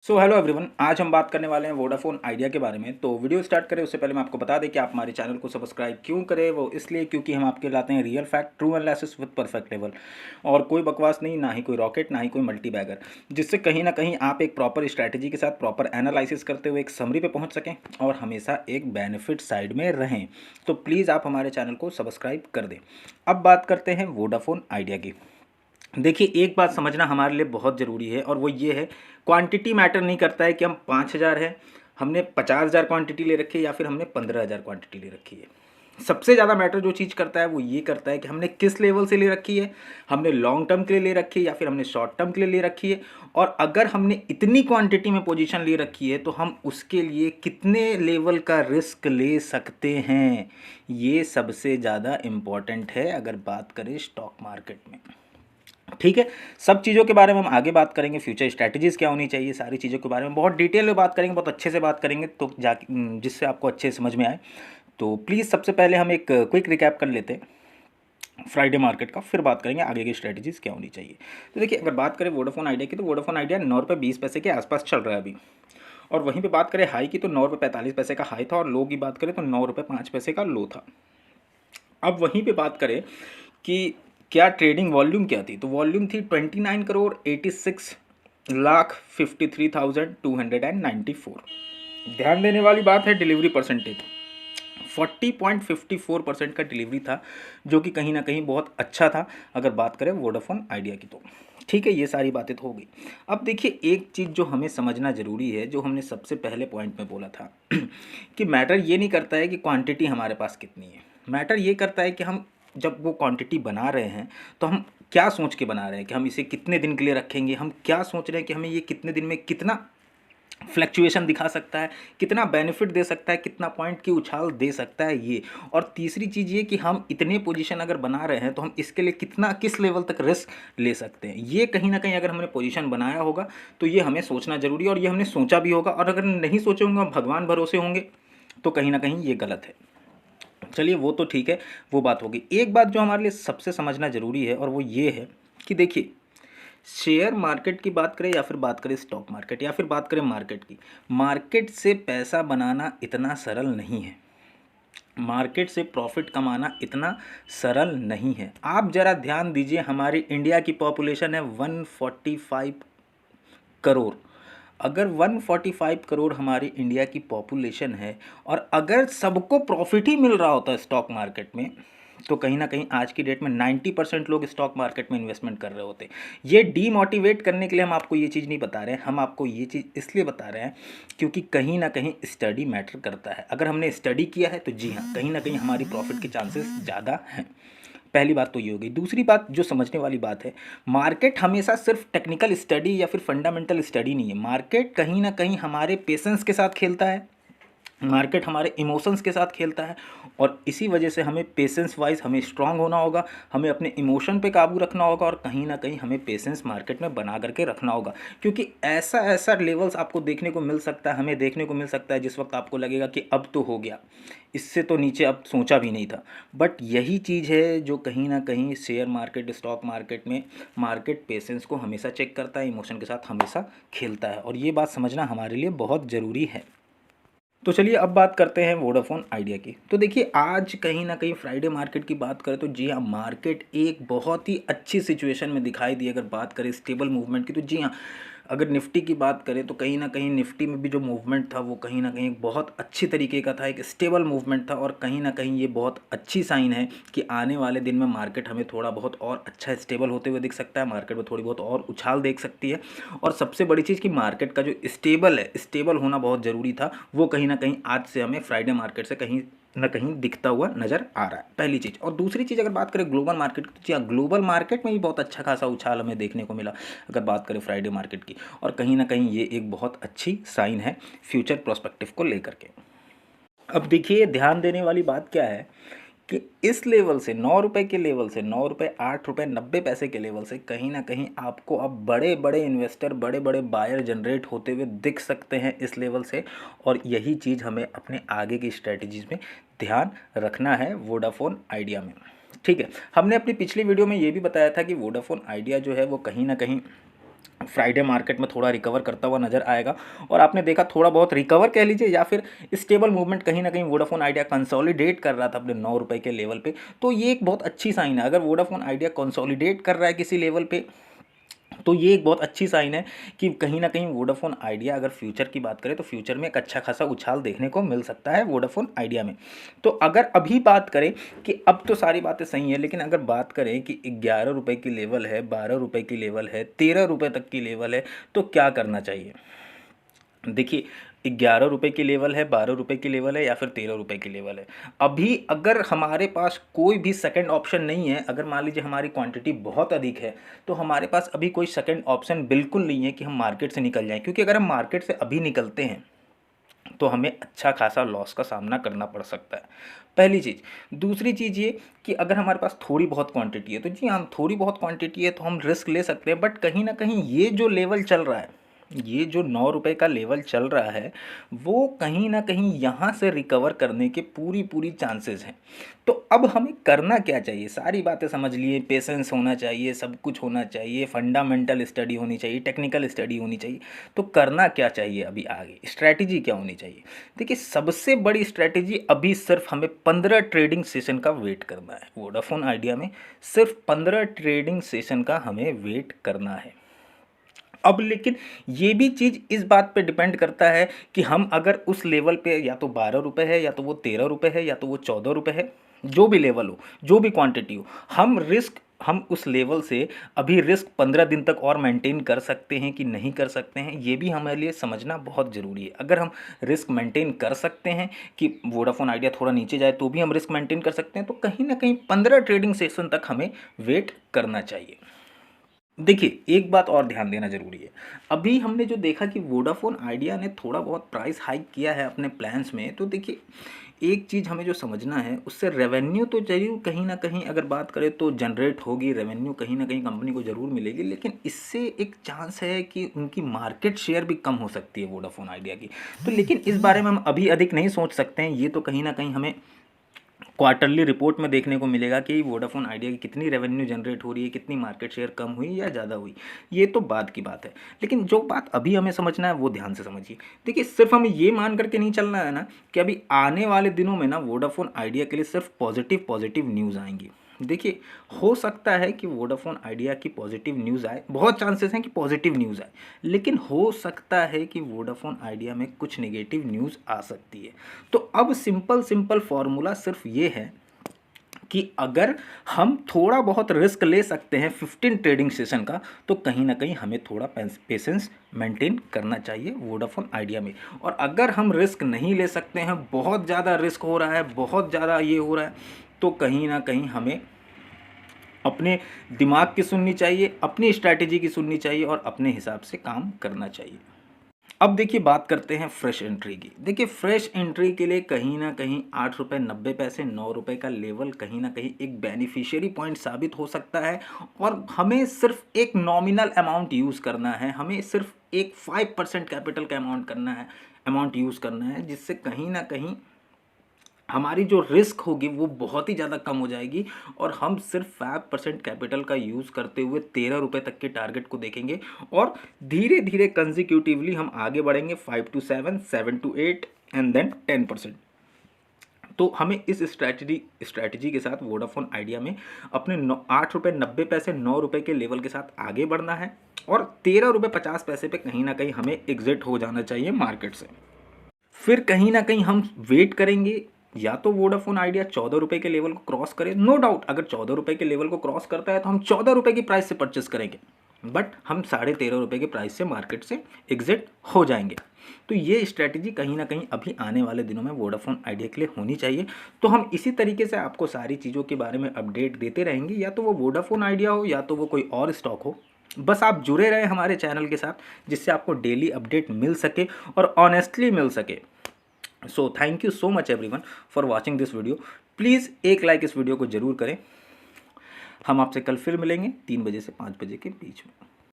So hello everyone, आज हम बात करने वाले हैं वोडाफोन आइडिया के बारे में। तो वीडियो स्टार्ट करें उससे पहले मैं आपको बता दें कि आप हमारे चैनल को सब्सक्राइब क्यों करें। वो इसलिए क्योंकि हम आपके लाते हैं real fact, true analysis with perfect level, और कोई बकवास नहीं, ना ही कोई रॉकेट, ना ही कोई मल्टी बैगर, जिससे कहीं ना कहीं आप एक प्रॉपर स्ट्रैटेजी के साथ प्रॉपर एनालिसिस करते हुए एक समरी पे पहुँच सकें और हमेशा एक बेनिफिट साइड में रहें। तो प्लीज़ आप हमारे चैनल को सब्सक्राइब कर दें। अब बात करते हैं वोडाफोन आइडिया की। देखिए, एक बात समझना हमारे लिए बहुत ज़रूरी है और वो ये है, क्वांटिटी मैटर नहीं करता है कि हम 5,000 है, हमने 50,000 क्वांटिटी ले रखी है या फिर हमने 15,000 क्वांटिटी ले रखी है। सबसे ज़्यादा मैटर जो चीज़ करता है वो ये करता है कि हमने किस लेवल से ले रखी है, हमने लॉन्ग टर्म के लिए ले रखी है या फिर हमने शॉर्ट टर्म के लिए ले रखी है, और अगर हमने इतनी क्वांटिटी में पोजीशन ले रखी है तो हम उसके लिए कितने लेवल का रिस्क ले सकते हैं। ये सबसे ज़्यादा इम्पॉर्टेंट है अगर बात करें स्टॉक मार्केट में। ठीक है, सब चीज़ों के बारे में हम आगे बात करेंगे। फ्यूचर स्ट्रैटेजीज़ क्या होनी चाहिए, सारी चीज़ों के बारे में बहुत डिटेल में बात करेंगे, बहुत अच्छे से बात करेंगे, तो जिससे आपको अच्छे समझ में आए। तो प्लीज़ सबसे पहले हम एक क्विक रिकैप कर लेते हैं फ्राइडे मार्केट का, फिर बात करेंगे आगे की स्ट्रैटेजीज़ क्या होनी चाहिए। तो देखिए, अगर बात करें वोडाफोन आइडिया की, तो वोडाफोन आइडिया 9 रुपये 20 पैसे के आसपास चल रहा है अभी। और वहीं पे बात करें हाई की, तो 9 रुपये 45 पैसे का हाई था, और लो की बात करें तो 9 रुपये 5 पैसे का लो था। अब वहीं पे बात करें कि क्या ट्रेडिंग वॉल्यूम क्या थी, तो वॉल्यूम थी 29,86,53,294। ध्यान देने वाली बात है डिलीवरी परसेंटेज, 40.54% का डिलीवरी था, जो कि कहीं ना कहीं बहुत अच्छा था अगर बात करें वोडाफोन आइडिया की। तो ठीक है, ये सारी बातें तो हो गई। अब देखिए, एक चीज़ जो हमें समझना ज़रूरी है, जो हमने सबसे पहले पॉइंट में बोला था कि मैटर ये नहीं करता है कि क्वांटिटी हमारे पास कितनी है, मैटर ये करता है कि हम जब वो क्वांटिटी बना रहे हैं तो हम क्या सोच के बना रहे हैं कि हम इसे कितने दिन के लिए रखेंगे, हम क्या सोच रहे हैं कि हमें ये कितने दिन में कितना फ्लैक्चुएशन दिखा सकता है, कितना बेनिफिट दे सकता है, कितना पॉइंट की उछाल दे सकता है ये। और तीसरी चीज़ ये कि हम इतने पोजीशन अगर बना रहे हैं तो हम इसके लिए कितना, किस लेवल तक रिस्क ले सकते हैं। ये कहीं ना कहीं अगर हमने पोजीशन बनाया होगा तो ये हमें सोचना जरूरी है, और ये हमने सोचा भी होगा। और अगर नहीं सोचे होंगे और भगवान भरोसे होंगे तो कहीं ना कहीं ये गलत है। चलिए, वो तो ठीक है, वो बात होगी। एक बात जो हमारे लिए सबसे समझना ज़रूरी है और वो ये है कि देखिए, शेयर मार्केट की बात करें या फिर बात करें स्टॉक मार्केट या फिर बात करें मार्केट की, मार्केट से पैसा बनाना इतना सरल नहीं है, मार्केट से प्रॉफिट कमाना इतना सरल नहीं है। आप ज़रा ध्यान दीजिए, हमारी इंडिया की पॉपुलेशन है 145 करोड़। अगर 145 करोड़ हमारी इंडिया की पॉपुलेशन है और अगर सबको प्रॉफिट ही मिल रहा होता है स्टॉक मार्केट में, तो कहीं ना कहीं आज की डेट में 90% लोग स्टॉक मार्केट में इन्वेस्टमेंट कर रहे होते। ये डीमोटिवेट करने के लिए हम आपको ये चीज़ नहीं बता रहे हैं, हम आपको ये चीज़ इसलिए बता रहे हैं क्योंकि कहीं ना कहीं स्टडी मैटर करता है। अगर हमने स्टडी किया है तो जी हाँ, कहीं ना कहीं हमारी प्रॉफिट के चांसेस ज़्यादा हैं। पहली बात तो ये हो गई। दूसरी बात जो समझने वाली बात है, मार्केट हमेशा सिर्फ टेक्निकल स्टडी या फिर फंडामेंटल स्टडी नहीं है। मार्केट कहीं ना कहीं हमारे पेशेंस के साथ खेलता है, मार्केट हमारे इमोशंस के साथ खेलता है, और इसी वजह से हमें पेशेंस वाइज हमें स्ट्रांग होना होगा, हमें अपने इमोशन पे काबू रखना होगा, और कहीं ना कहीं हमें पेशेंस मार्केट में बना करके रखना होगा। क्योंकि ऐसा ऐसा लेवल्स आपको देखने को मिल सकता है, हमें देखने को मिल सकता है, जिस वक्त आपको लगेगा कि अब तो हो गया, इससे तो नीचे अब सोचा भी नहीं था। बट यही चीज़ है जो कहीं ना कहीं शेयर मार्केट, स्टॉक मार्केट में मार्केट पेशेंस को हमेशा चेक करता है, इमोशन के साथ हमेशा खेलता है, और ये बात समझना हमारे लिए बहुत ज़रूरी है। तो चलिए, अब बात करते हैं वोडाफोन आइडिया की। तो देखिए, आज कहीं ना कहीं फ्राइडे मार्केट की बात करें तो जी हाँ, मार्केट एक बहुत ही अच्छी सिचुएशन में दिखाई दी। अगर बात करें स्टेबल मूवमेंट की, तो जी हाँ, अगर निफ्टी की बात करें तो कहीं ना कहीं निफ्टी में भी जो मूवमेंट था वो कहीं ना कहीं बहुत अच्छी तरीके का था, एक स्टेबल मूवमेंट था, और कहीं ना कहीं ये बहुत अच्छी साइन है कि आने वाले दिन में मार्केट हमें थोड़ा बहुत और अच्छा स्टेबल होते हुए दिख सकता है, मार्केट में थोड़ी बहुत और उछाल देख सकती है। और सबसे बड़ी चीज़ कि मार्केट का जो स्टेबल है, स्टेबल होना बहुत ज़रूरी था, वो कहीं ना कहीं आज से हमें फ्राइडे मार्केट से कहीं न कहीं दिखता हुआ नज़र आ रहा है, पहली चीज़। और दूसरी चीज़, अगर बात करें ग्लोबल मार्केट की, तो जी हाँ, ग्लोबल मार्केट में भी बहुत अच्छा खासा उछाल हमें देखने को मिला अगर बात करें फ्राइडे मार्केट की, और कहीं ना कहीं ये एक बहुत अच्छी साइन है फ्यूचर प्रोस्पेक्टिव को लेकर के। अब देखिए, ध्यान देने वाली बात क्या है कि इस लेवल से 9 रुपये के लेवल से, 9 रुपये 8 रुपये 90 पैसे के लेवल से कहीं ना कहीं आपको अब बड़े बड़े इन्वेस्टर, बड़े बड़े बायर जनरेट होते हुए दिख सकते हैं इस लेवल से, और यही चीज़ हमें अपने आगे की स्ट्रेटजीज़ में ध्यान रखना है वोडाफोन आइडिया में। ठीक है, हमने अपनी पिछली वीडियो में ये भी बताया था कि वोडाफोन आइडिया जो है वो कहीं ना कहीं फ्राइडे मार्केट में थोड़ा रिकवर करता हुआ नज़र आएगा। और आपने देखा थोड़ा बहुत रिकवर कह लीजिए या फिर स्टेबल मूवमेंट कहीं ना कहीं वोडाफोन आइडिया कंसोलिडेट कर रहा था अपने 9 रुपये के लेवल पे। तो ये एक बहुत अच्छी साइन है, अगर वोडाफोन आइडिया कंसोलिडेट कर रहा है किसी लेवल पे तो ये एक बहुत अच्छी साइन है कि कहीं ना कहीं वोडाफोन आइडिया, अगर फ्यूचर की बात करें तो फ्यूचर में एक अच्छा खासा उछाल देखने को मिल सकता है वोडाफोन आइडिया में। तो अगर अभी बात करें कि अब तो सारी बातें सही है, लेकिन अगर बात करें कि 11 रुपये की लेवल है, 12 रुपये की लेवल है, 13 रुपये तक की लेवल है, तो क्या करना चाहिए। देखिए 11 रुपये की लेवल है, 12 रुपये की लेवल है या फिर 13 रुपये की लेवल है। अभी अगर हमारे पास कोई भी सेकंड ऑप्शन नहीं है, अगर मान लीजिए हमारी क्वांटिटी बहुत अधिक है तो हमारे पास अभी कोई सेकंड ऑप्शन बिल्कुल नहीं है कि हम मार्केट से निकल जाएं, क्योंकि अगर हम मार्केट से अभी निकलते हैं तो हमें अच्छा खासा लॉस का सामना करना पड़ सकता है, पहली चीज़। दूसरी चीज़ ये कि अगर हमारे पास थोड़ी बहुत क्वांटिटी है तो जी हाँ, थोड़ी बहुत क्वांटिटी है तो हम रिस्क ले सकते हैं, बट कहीं ना कहीं ये जो लेवल चल रहा है, ये जो 9 रुपये का लेवल चल रहा है, वो कहीं ना कहीं यहाँ से रिकवर करने के पूरी पूरी चांसेस हैं। तो अब हमें करना क्या चाहिए, सारी बातें समझ लिए, पेशेंस होना चाहिए, सब कुछ होना चाहिए, फंडामेंटल स्टडी होनी चाहिए, टेक्निकल स्टडी होनी चाहिए। तो करना क्या चाहिए अभी आगे, स्ट्रैटेजी क्या होनी चाहिए। देखिए सबसे बड़ी स्ट्रैटेजी अभी सिर्फ हमें 15 ट्रेडिंग सेशन का वेट करना है। वोडाफोन आइडिया में सिर्फ 15 ट्रेडिंग सेशन का हमें वेट करना है। अब लेकिन ये भी चीज़ इस बात पे डिपेंड करता है कि हम अगर उस लेवल पे या तो 12 रुपये है या तो वो 13 रुपये है या तो वो 14 रुपये है, जो भी लेवल हो, जो भी क्वांटिटी हो, हम उस लेवल से अभी रिस्क 15 दिन तक और मेंटेन कर सकते हैं कि नहीं कर सकते हैं, ये भी हमारे लिए समझना बहुत ज़रूरी है। अगर हम रिस्क मेंटेन कर सकते हैं कि वोडाफोन आइडिया थोड़ा नीचे जाए तो भी हम रिस्क मेंटेन कर सकते हैं, तो कहीं ना कहीं 15 ट्रेडिंग सेशन तक हमें वेट करना चाहिए। देखिए एक बात और ध्यान देना ज़रूरी है, अभी हमने जो देखा कि वोडाफोन आइडिया ने थोड़ा बहुत प्राइस हाइक किया है अपने प्लान्स में, तो देखिए एक चीज़ हमें जो समझना है, उससे रेवेन्यू तो जरूर कहीं ना कहीं अगर बात करें तो जनरेट होगी, रेवेन्यू कहीं ना कहीं कंपनी को ज़रूर मिलेगी, लेकिन इससे एक चांस है कि उनकी मार्केट शेयर भी कम हो सकती है वोडाफोन आइडिया की। तो लेकिन इस बारे में हम अभी अधिक नहीं सोच सकते हैं, ये तो कहीं ना कहीं हमें क्वार्टरली रिपोर्ट में देखने को मिलेगा कि वोडाफोन आइडिया की कितनी रेवेन्यू जनरेट हो रही है, कितनी मार्केट शेयर कम हुई या ज़्यादा हुई, ये तो बाद की बात है। लेकिन जो बात अभी हमें समझना है वो ध्यान से समझिए। देखिए सिर्फ हमें ये मान करके नहीं चलना है ना कि अभी आने वाले दिनों में ना वोडाफोन आइडिया के लिए सिर्फ पॉजिटिव न्यूज़ आएंगी। देखिए हो सकता है कि वोडाफोन आइडिया की पॉजिटिव न्यूज़ आए, बहुत चांसेस हैं कि पॉजिटिव न्यूज़ आए, लेकिन हो सकता है कि वोडाफोन आइडिया में कुछ नेगेटिव न्यूज़ आ सकती है। तो अब सिंपल फॉर्मूला सिर्फ ये है कि अगर हम थोड़ा बहुत रिस्क ले सकते हैं 15 ट्रेडिंग सेशन का, तो कहीं ना कहीं हमें थोड़ा पेशेंस मेंटेन करना चाहिए वोडाफोन आइडिया में। और अगर हम रिस्क नहीं ले सकते हैं, बहुत ज़्यादा रिस्क हो रहा है, बहुत ज़्यादा ये हो रहा है, तो कहीं ना कहीं हमें अपने दिमाग की सुननी चाहिए, अपनी स्ट्रैटेजी की सुननी चाहिए और अपने हिसाब से काम करना चाहिए। अब देखिए बात करते हैं फ्रेश एंट्री की। देखिए फ्रेश एंट्री के लिए कहीं ना कहीं 8 रुपये 90 पैसे 9 रुपये का लेवल कहीं ना कहीं एक बेनिफिशियरी पॉइंट साबित हो सकता है। और हमें सिर्फ एक नॉमिनल अमाउंट यूज़ करना है, हमें सिर्फ एक 5% कैपिटल का अमाउंट यूज़ करना है, जिससे कहीं ना कहीं हमारी जो रिस्क होगी वो बहुत ही ज़्यादा कम हो जाएगी और हम सिर्फ 5% कैपिटल का यूज़ करते हुए 13 रुपये तक के टारगेट को देखेंगे और धीरे धीरे कंजिक्यूटिवली हम आगे बढ़ेंगे 5 to 7, 7 to 8 एंड देन 10%। तो हमें इस स्ट्रैटेजी के साथ वोडाफोन आइडिया में अपने 8 रुपये 90 पैसे 9 रुपये के लेवल के साथ आगे बढ़ना है और 13 रुपये 50 पैसे पे कहीं ना कहीं हमें एग्जिट हो जाना चाहिए मार्केट से। फिर कहीं ना कहीं हम वेट करेंगे या तो वोडाफोन आइडिया 14 रुपये के लेवल को क्रॉस करे। नो डाउट अगर 14 रुपये के लेवल को क्रॉस करता है तो हम 14 रुपये की प्राइस से परचेस करेंगे, बट हम 13.5 रुपये की प्राइस से मार्केट से एग्जिट हो जाएंगे। तो ये स्ट्रैटेजी कहीं ना कहीं अभी आने वाले दिनों में वोडाफोन आइडिया के लिए होनी चाहिए। तो हम इसी तरीके से आपको सारी चीज़ों के बारे में अपडेट देते रहेंगे, या तो वो वोडाफोन आइडिया हो या तो वो कोई और स्टॉक हो। बस आप जुड़े रहे हमारे चैनल के साथ, जिससे आपको डेली अपडेट मिल सके और ऑनेस्टली मिल सके। So thank you so much everyone for watching this video. Please एक लाइक इस वीडियो को ज़रूर करें। हम आपसे कल फिर मिलेंगे 3 बजे से 5 बजे के बीच में।